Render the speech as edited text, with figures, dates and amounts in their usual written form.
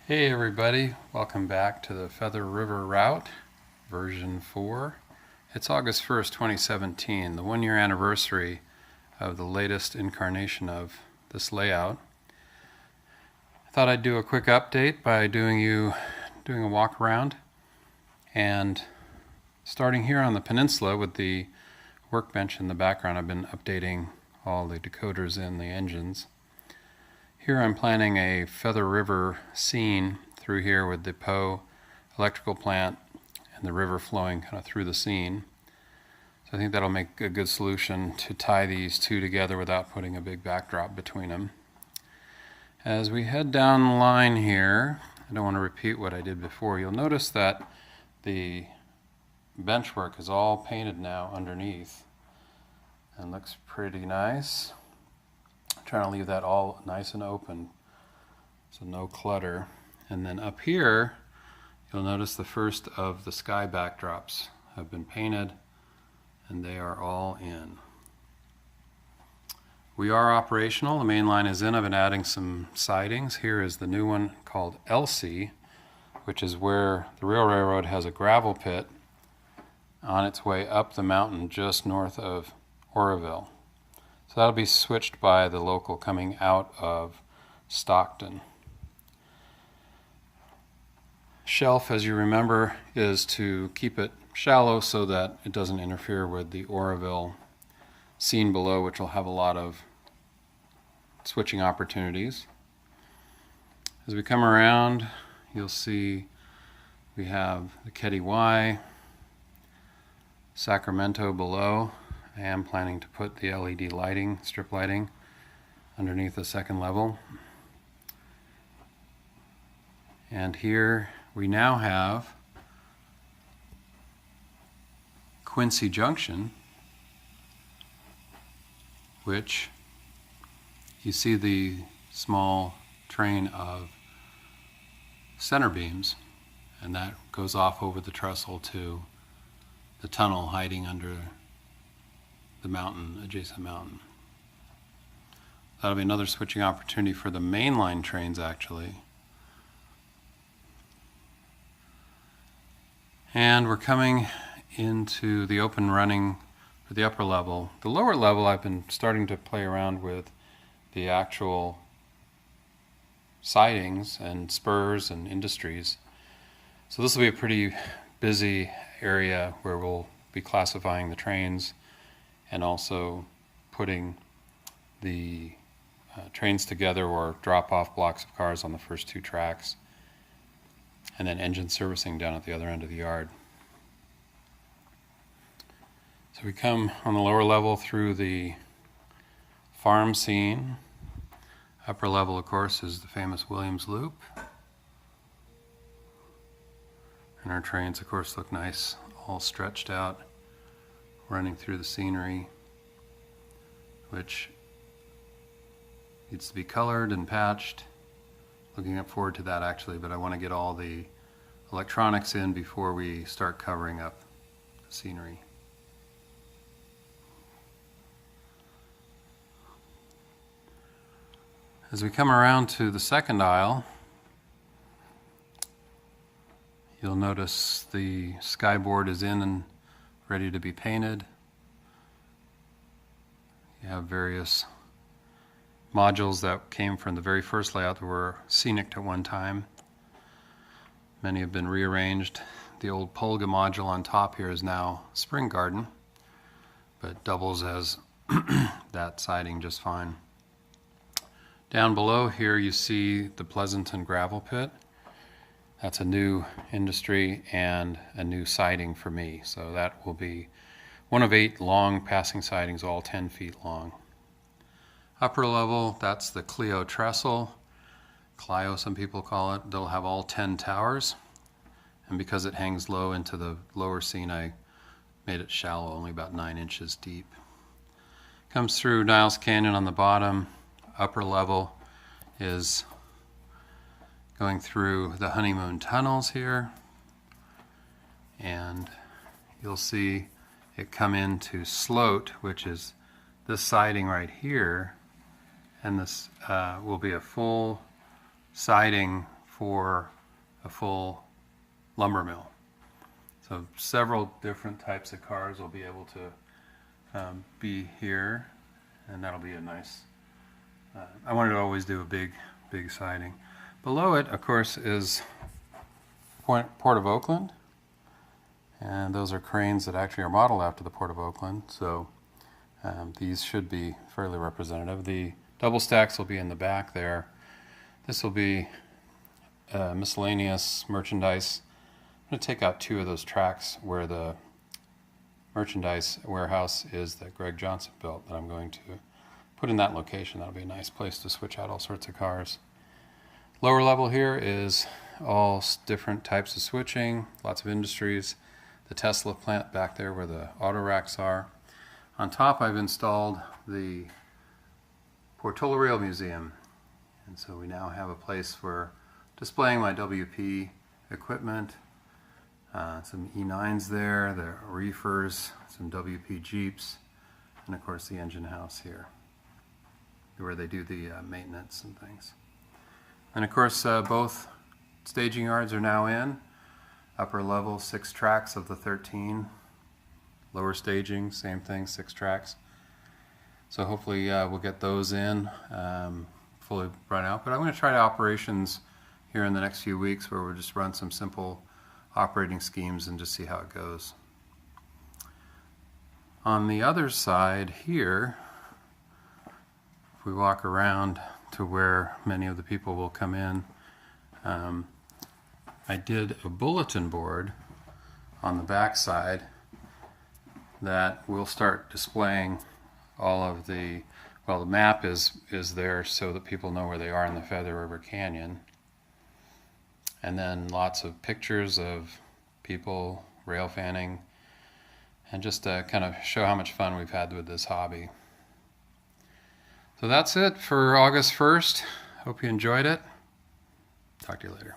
Hey everybody, welcome back to the Feather River Route, version 4. It's August 1st, 2017, the 1-year anniversary of the latest incarnation of this layout. I thought I'd do a quick update by doing a walk around, and starting here on the peninsula with the workbench in the background. I've been updating all the decoders in the engines. Here I'm planning a Feather River scene through here with the Poe electrical plant and the river flowing kind of through the scene. So I think that'll make a good solution to tie these two together without putting a big backdrop between them. As we head down the line here, I don't want to repeat what I did before. You'll notice that the benchwork is all painted now underneath and looks pretty nice. Trying to leave that all nice and open, so no clutter. And then up here, you'll notice the first of the sky backdrops have been painted, and they are all in. We are operational. The main line is in. I've been adding some sidings. Here is the new one called LC, which is where the rail railroad has a gravel pit on its way up the mountain just north of Oroville. So that'll be switched by the local coming out of Stockton. Shelf, as you remember, is to keep it shallow so that it doesn't interfere with the Oroville scene below, which will have a lot of switching opportunities. As we come around, you'll see we have the Ketty Y, Sacramento below. I am planning to put the LED lighting, strip lighting, underneath the second level. And here we now have Quincy Junction, which you see the small train of center beams, and that goes off over the trestle to the tunnel hiding under the mountain, adjacent mountain. That'll be another switching opportunity for the mainline trains, actually. And we're coming into the open running for the upper level. The lower level, I've been starting to play around with the actual sidings and spurs and industries. So this will be a pretty busy area where we'll be classifying the trains and also putting the trains together or drop off blocks of cars on the first two tracks, and then engine servicing down at the other end of the yard. So we come on the lower level through the farm scene. Upper level, of course, is the famous Williams Loop. And our trains, of course, look nice, all stretched out, running through the scenery, which needs to be colored and patched. Looking forward to that, actually, but I want to get all the electronics in before we start covering up the scenery. As we come around to the second aisle, you'll notice the skyboard is in and ready to be painted. You have various modules that came from the very first layout that were scenic at one time. Many have been rearranged. The old Polga module on top here is now Spring Garden, but doubles as that siding just fine. Down below here you see the Pleasanton Gravel Pit. That's a new industry and a new siding for me. So that will be one of 8 long passing sidings, all 10 feet long. Upper level, that's the Clio Trestle. Clio, some people call it. They'll have all 10 towers. And because it hangs low into the lower scene, I made it shallow, only about 9 inches deep. Comes through Niles Canyon on the bottom. Upper level is going through the Honeymoon tunnels here, and you'll see it come into Sloat, which is this siding right here, and this will be a full siding for a full lumber mill. So several different types of cars will be able to be here, and that'll be a nice, I wanted to always do a big siding. Below it, of course, is Port of Oakland, and those are cranes that actually are modeled after the Port of Oakland, so these should be fairly representative. The double stacks will be in the back there. This will be miscellaneous merchandise. I'm going to take out 2 of those tracks where the merchandise warehouse is that Greg Johnson built, that I'm going to put in that location. That'll be a nice place to switch out all sorts of cars. Lower level here is all different types of switching, lots of industries. The Tesla plant back there where the auto racks are. On top I've installed the Portola Rail Museum, and so we now have a place for displaying my WP equipment. Some E9s there, the reefers, some WP Jeeps, and of course the engine house here, where they do the maintenance and things. And of course both staging yards are now in. Upper level, 6 tracks of the 13. Lower staging, same thing, 6 tracks. So hopefully we'll get those in, fully run out. But I'm going to try operations here in the next few weeks where we'll just run some simple operating schemes and just see how it goes. On the other side here, if we walk around to where many of the people will come in, I did a bulletin board on the back side that will start displaying all of the, well, the map is there so that people know where they are in the Feather River Canyon. And then lots of pictures of people rail fanning, and just to kind of show how much fun we've had with this hobby. So that's it for August 1st. Hope you enjoyed it. Talk to you later.